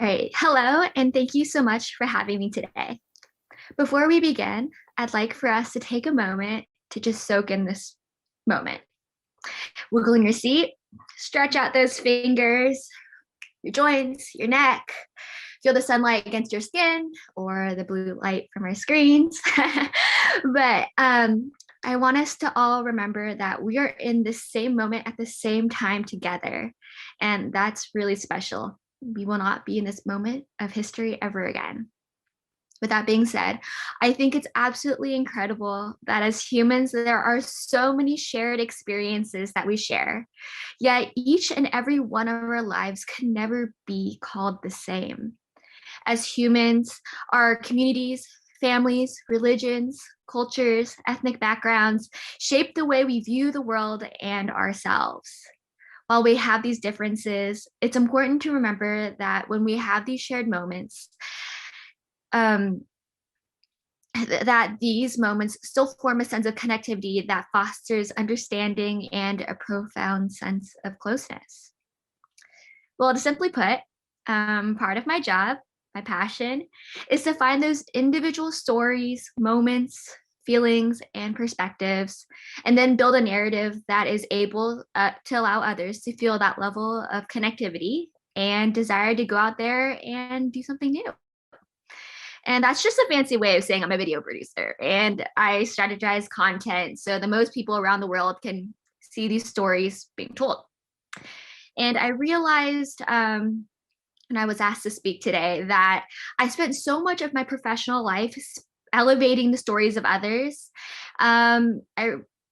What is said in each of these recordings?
All right. Hello, and thank you so much for having me today. Before we begin, I'd like for us to take a moment to just soak in this moment. Wiggle in your seat, stretch out those fingers, your joints, your neck. Feel the sunlight against your skin or the blue light from our screens. But I want us to all remember that we are in the same moment at the same time together. And that's really special. We will not be in this moment of history ever again. With that being said, I think it's absolutely incredible that as humans, there are so many shared experiences that we share. Yet each and every one of our lives can never be called the same. As humans, our communities, families, religions, cultures, ethnic backgrounds shape the way we view the world and ourselves. While we have these differences, it's important to remember that when we have these shared moments, um, that these moments still form a sense of connectivity that fosters understanding and a profound sense of closeness. Well, to simply put, part of my job, my passion, is to find those individual stories, moments, feelings, and perspectives, and then build a narrative that is able to allow others to feel that level of connectivity and desire to go out there and do something new. And that's just a fancy way of saying I'm a video producer and I strategize content so the most people around the world can see these stories being told. And I realized when I was asked to speak today that I spent so much of my professional life elevating the stories of others. I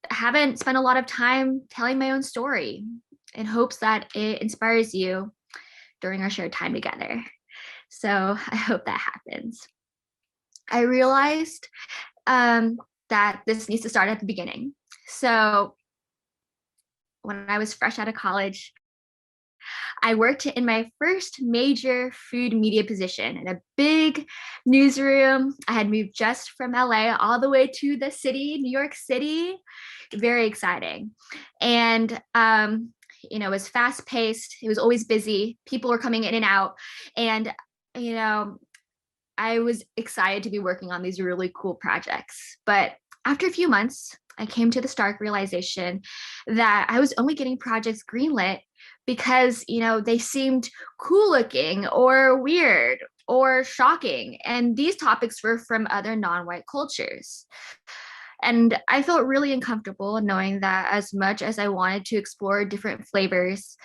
haven't spent a lot of time telling my own story in hopes that it inspires you during our shared time together. So I hope that happens. I realized that this needs to start at the beginning. So when I was fresh out of college, I worked in my first major food media position in a big newsroom. I had moved just from LA all the way to the city, New York City. Very exciting. And it was fast paced. It was always busy. People were coming in and out. And, I was excited to be working on these really cool projects. But after a few months, I came to the stark realization that I was only getting projects greenlit because, they seemed cool looking or weird or shocking. And these topics were from other non-white cultures. And I felt really uncomfortable knowing that as much as I wanted to explore different flavors,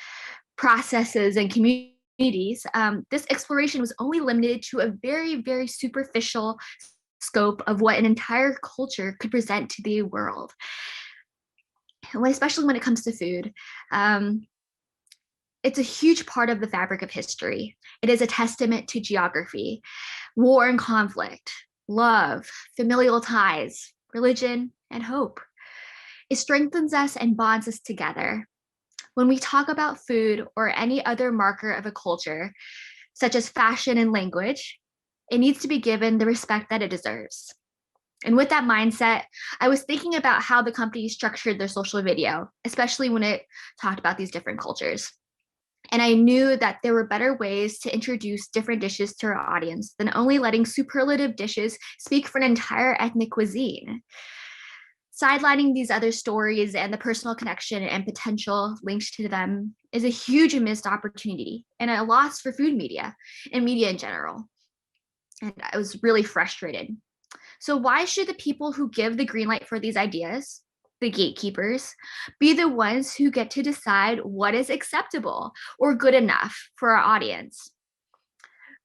processes, and communities, this exploration was only limited to a very, very superficial scope of what an entire culture could present to the world. Especially when it comes to food, it's a huge part of the fabric of history. It is a testament to geography, war and conflict, love, familial ties, religion, and hope. It strengthens us and bonds us together. When we talk about food or any other marker of a culture, such as fashion and language, it needs to be given the respect that it deserves. And with that mindset, I was thinking about how the company structured their social video, especially when it talked about these different cultures. And I knew that there were better ways to introduce different dishes to our audience than only letting superlative dishes speak for an entire ethnic cuisine. Sidelining these other stories and the personal connection and potential links to them is a huge missed opportunity and a loss for food media and media in general. And I was really frustrated. So why should the people who give the green light for these ideas, the gatekeepers, be the ones who get to decide what is acceptable or good enough for our audience?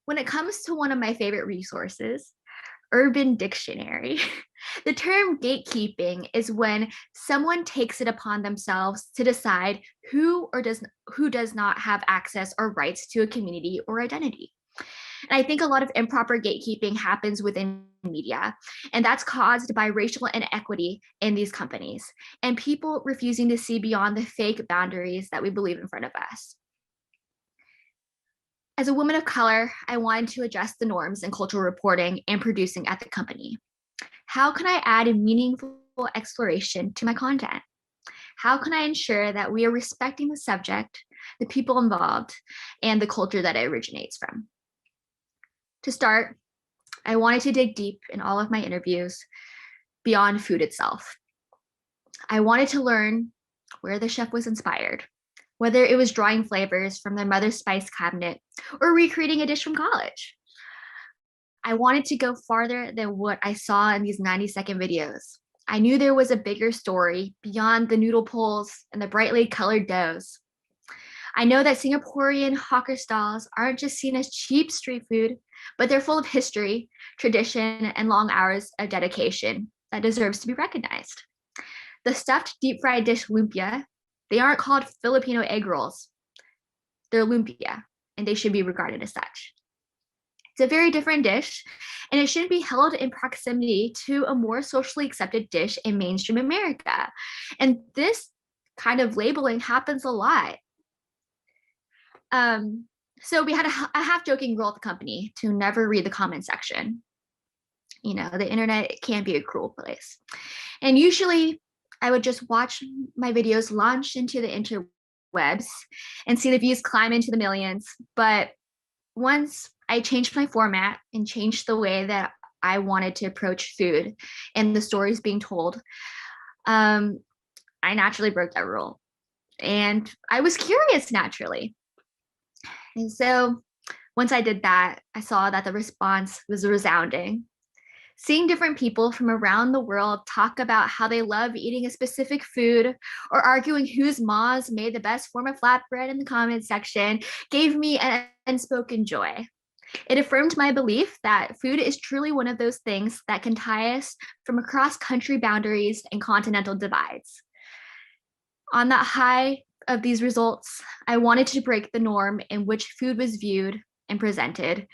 When it comes to one of my favorite resources, Urban Dictionary, the term gatekeeping is when someone takes it upon themselves to decide who does not have access or rights to a community or identity. And I think a lot of improper gatekeeping happens within media, and that's caused by racial inequity in these companies and people refusing to see beyond the fake boundaries that we believe in front of us. As a woman of color, I wanted to address the norms in cultural reporting and producing at the company. How can I add a meaningful exploration to my content? How can I ensure that we are respecting the subject, the people involved, and the culture that it originates from? To start, I wanted to dig deep in all of my interviews beyond food itself. I wanted to learn where the chef was inspired, whether it was drawing flavors from their mother's spice cabinet or recreating a dish from college. I wanted to go farther than what I saw in these 90-second videos. I knew there was a bigger story beyond the noodle pulls and the brightly colored doughs. I know that Singaporean hawker stalls aren't just seen as cheap street food, but they're full of history, tradition, and long hours of dedication that deserves to be recognized. The stuffed deep fried dish lumpia, they aren't called Filipino egg rolls. They're lumpia, and they should be regarded as such. It's a very different dish, and it shouldn't be held in proximity to a more socially accepted dish in mainstream America. And this kind of labeling happens a lot. So we had a half-joking rule at the company to never read the comment section. You know, the internet can be a cruel place. And usually I would just watch my videos launch into the interwebs and see the views climb into the millions. But once I changed my format and changed the way that I wanted to approach food and the stories being told, I naturally broke that rule. And I was curious naturally. And so once I did that, I saw that the response was resounding. Seeing different people from around the world talk about how they love eating a specific food or arguing whose ma's made the best form of flatbread in the comment section gave me an unspoken joy. It affirmed my belief that food is truly one of those things that can tie us from across country boundaries and continental divides. On that high of these results, I wanted to break the norm in which food was viewed and presented.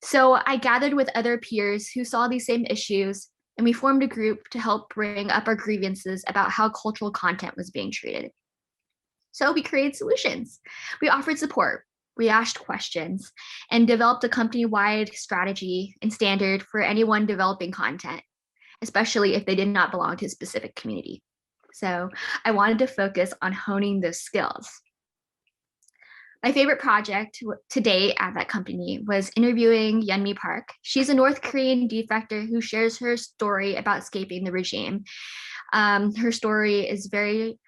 So I gathered with other peers who saw these same issues, and we formed a group to help bring up our grievances about how cultural content was being treated. So we created solutions. We offered support. We asked questions and developed a company-wide strategy and standard for anyone developing content, especially if they did not belong to a specific community. So I wanted to focus on honing those skills. My favorite project to date at that company was interviewing Yeonmi Park. She's a North Korean defector who shares her story about escaping the regime. Her story is very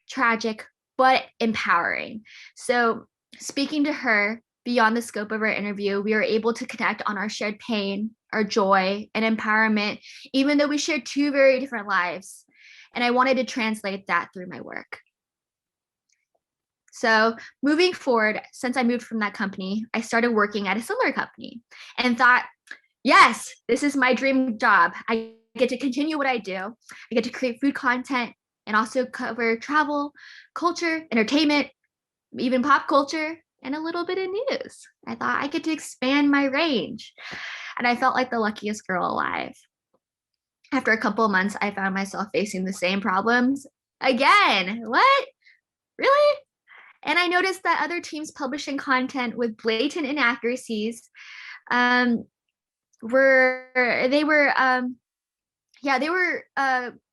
tragic, but empowering. So speaking to her beyond the scope of our interview, we were able to connect on our shared pain, our joy, and empowerment, even though we shared two very different lives. And I wanted to translate that through my work. So moving forward, since I moved from that company, I started working at a similar company and thought, yes, this is my dream job. I get to continue what I do. I get to create food content and also cover travel, culture, entertainment, even pop culture, and a little bit of news. I thought I get to expand my range. And I felt like the luckiest girl alive. After a couple of months, I found myself facing the same problems again. What? Really? And I noticed that other teams publishing content with blatant inaccuracies they were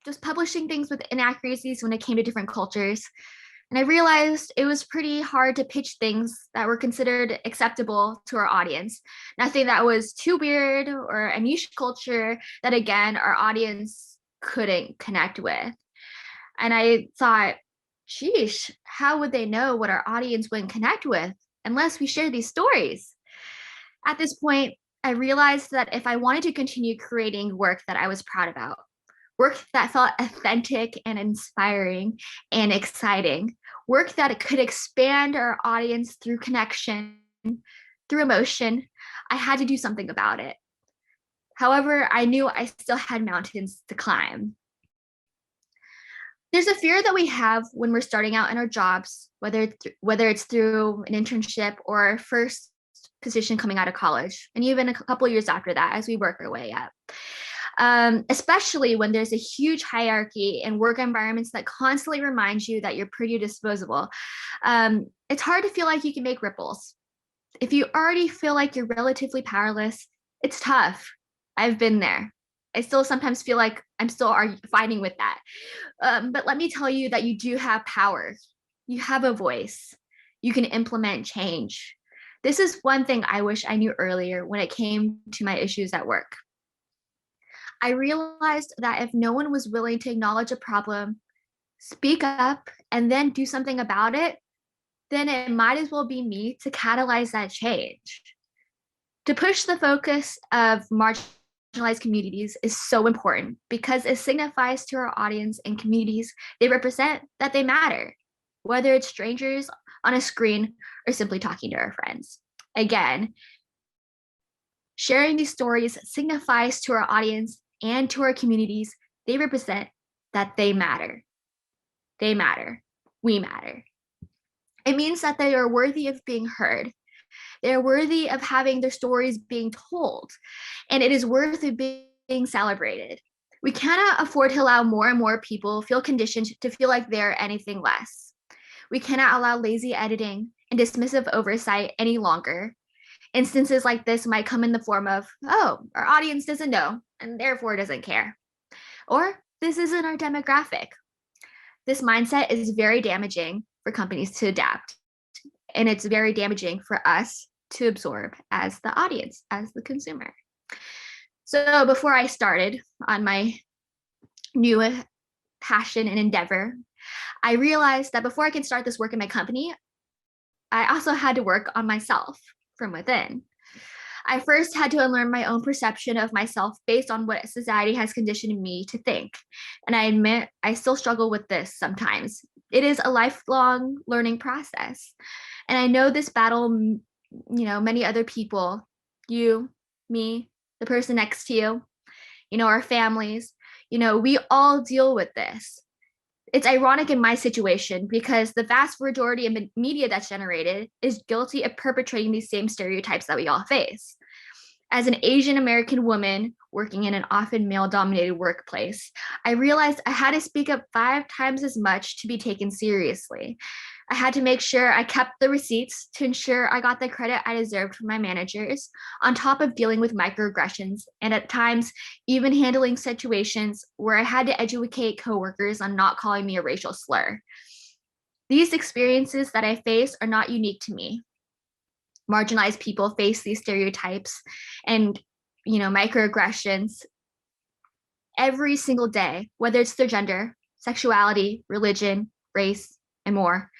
just publishing things with inaccuracies when it came to different cultures. And I realized it was pretty hard to pitch things that were considered acceptable to our audience. Nothing that was too weird or a niche culture that, again, our audience couldn't connect with. And I thought, sheesh, how would they know what our audience wouldn't connect with unless we share these stories? At this point, I realized that if I wanted to continue creating work that I was proud about, work that felt authentic and inspiring and exciting, work that could expand our audience through connection, through emotion, I had to do something about it. However, I knew I still had mountains to climb. There's a fear that we have when we're starting out in our jobs, whether it's through an internship or our first position coming out of college, and even a couple of years after that as we work our way up. Especially when there's a huge hierarchy and work environments that constantly remind you that you're pretty disposable. It's hard to feel like you can make ripples. If you already feel like you're relatively powerless, it's tough. I've been there. I still sometimes feel like I'm still fighting with that. But let me tell you that you do have power. You have a voice. You can implement change. This is one thing I wish I knew earlier when it came to my issues at work. I realized that if no one was willing to acknowledge a problem, speak up, and then do something about it, then it might as well be me to catalyze that change. To push the focus of marginalized communities is so important because it signifies to our audience and communities they represent that they matter, whether it's strangers on a screen or simply talking to our friends. Again, sharing these stories signifies to our audience and to our communities they represent that they matter. They matter. We matter. It means that they are worthy of being heard. They're worthy of having their stories being told, and it is worth of being celebrated. We cannot afford to allow more and more people feel conditioned to feel like they're anything less. We cannot allow lazy editing and dismissive oversight any longer. Instances like this might come in the form of, oh, our audience doesn't know and therefore doesn't care. Or this isn't our demographic. This mindset is very damaging for companies to adapt. And it's very damaging for us to absorb as the audience, as the consumer. So before I started on my new passion and endeavor, I realized that before I could start this work in my company, I also had to work on myself from within. I first had to unlearn my own perception of myself based on what society has conditioned me to think. And I admit I still struggle with this sometimes. It is a lifelong learning process. And I know this battle, many other people, you, me, the person next to you, our families, we all deal with this. It's ironic in my situation because the vast majority of media that's generated is guilty of perpetrating these same stereotypes that we all face. As an Asian American woman working in an often male dominated workplace, I realized I had to speak up 5 times as much to be taken seriously. I had to make sure I kept the receipts to ensure I got the credit I deserved from my managers, on top of dealing with microaggressions and at times even handling situations where I had to educate coworkers on not calling me a racial slur. These experiences that I face are not unique to me. Marginalized people face these stereotypes and microaggressions every single day, whether it's their gender, sexuality, religion, race, and more.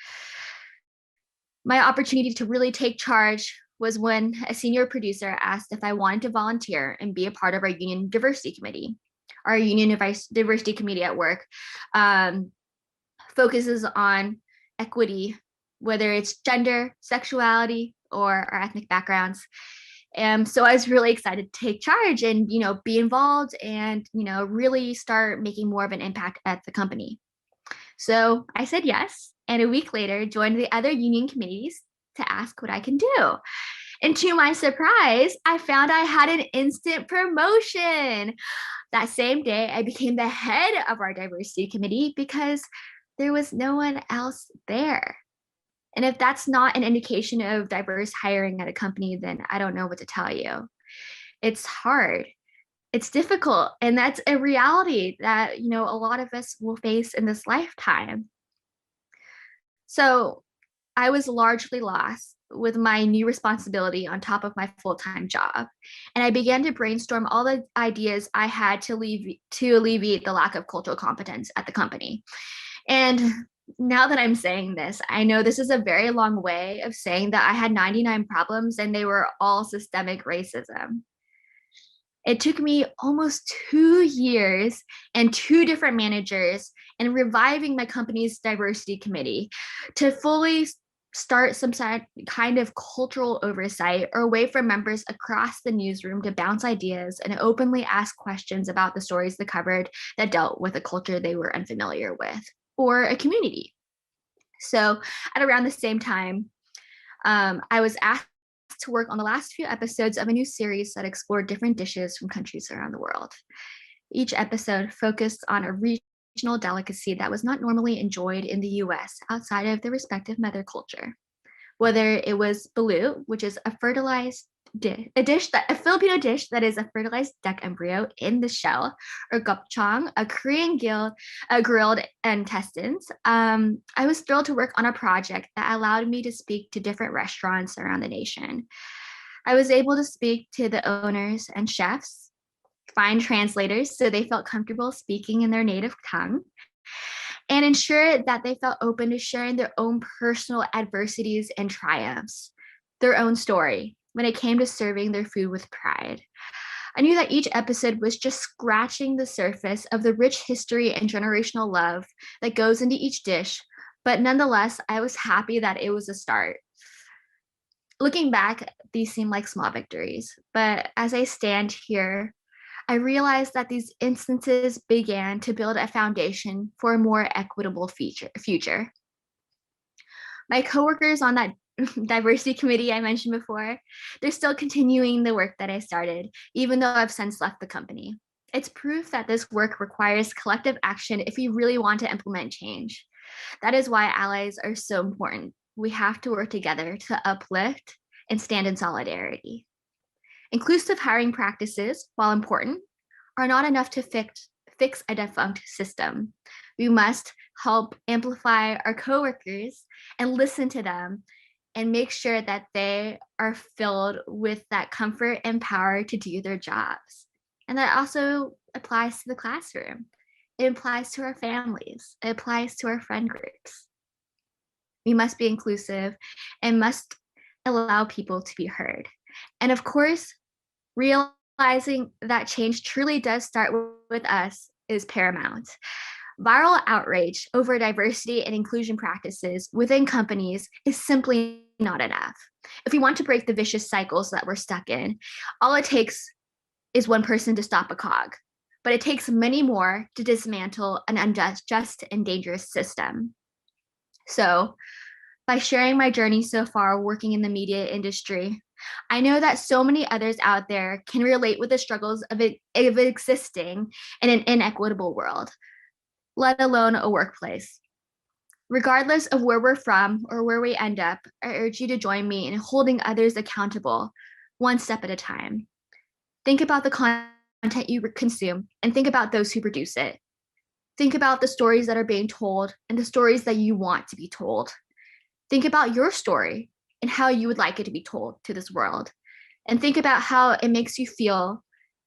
My opportunity to really take charge was when a senior producer asked if I wanted to volunteer and be a part of our union diversity committee. Our union diversity committee at work focuses on equity, whether it's gender, sexuality, or our ethnic backgrounds. And so I was really excited to take charge and, be involved and, really start making more of an impact at the company. So I said yes, and a week later joined the other union committees to ask what I can do. And to my surprise, I found I had an instant promotion. That same day, I became the head of our diversity committee because there was no one else there. And if that's not an indication of diverse hiring at a company, then I don't know what to tell you. It's hard. It's difficult. And that's a reality that, a lot of us will face in this lifetime. So I was largely lost with my new responsibility on top of my full-time job. And I began to brainstorm all the ideas I had to alleviate the lack of cultural competence at the company. And now that I'm saying this, I know this is a very long way of saying that I had 99 problems and they were all systemic racism. It took me almost 2 years and 2 different managers and reviving my company's diversity committee to fully start some kind of cultural oversight or a way for members across the newsroom to bounce ideas and openly ask questions about the stories they covered that dealt with a culture they were unfamiliar with or a community. So at around the same time, I was asked to work on the last few episodes of a new series that explored different dishes from countries around the world. Each episode focused on a regional delicacy that was not normally enjoyed in the US outside of the respective mother culture. Whether it was balut, which is a fertilized a Filipino dish that is a fertilized duck embryo in the shell, or gopchang, a Korean grilled intestines. I was thrilled to work on a project that allowed me to speak to different restaurants around the nation. I was able to speak to the owners and chefs, find translators so they felt comfortable speaking in their native tongue, and ensure that they felt open to sharing their own personal adversities and triumphs, their own story when it came to serving their food with pride. I knew that each episode was just scratching the surface of the rich history and generational love that goes into each dish, but nonetheless, I was happy that it was a start. Looking back, these seem like small victories, but as I stand here, I realized that these instances began to build a foundation for a more equitable future. My coworkers on that diversity committee I mentioned before, they're still continuing the work that I started, even though I've since left the company. It's proof that this work requires collective action if we really want to implement change. That is why allies are so important. We have to work together to uplift and stand in solidarity. Inclusive hiring practices, while important, are not enough to fix a defunct system. We must help amplify our coworkers and listen to them and make sure that they are filled with that comfort and power to do their jobs. And that also applies to the classroom. It applies to our families. It applies to our friend groups. We must be inclusive and must allow people to be heard. And of course, realizing that change truly does start with us is paramount. Viral outrage over diversity and inclusion practices within companies is simply not enough. If we want to break the vicious cycles that we're stuck in, all it takes is one person to stop a cog, but it takes many more to dismantle an unjust and dangerous system. So, by sharing my journey so far working in the media industry, I know that so many others out there can relate with the struggles of existing in an inequitable world, let alone a workplace. Regardless of where we're from or where we end up, I urge you to join me in holding others accountable, one step at a time. Think about the content you consume and think about those who produce it. Think about the stories that are being told and the stories that you want to be told. Think about your story and how you would like it to be told to this world. And think about how it makes you feel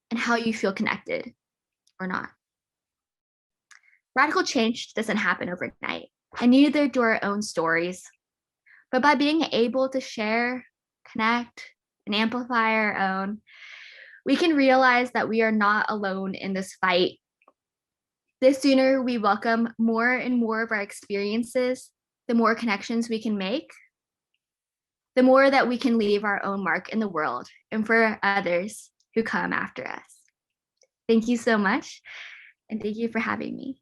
and how you feel connected or not. Radical change doesn't happen overnight, and neither do our own stories. But by being able to share, connect, and amplify our own, we can realize that we are not alone in this fight. The sooner we welcome more and more of our experiences, the more connections we can make, the more that we can leave our own mark in the world and for others who come after us. Thank you so much, and thank you for having me.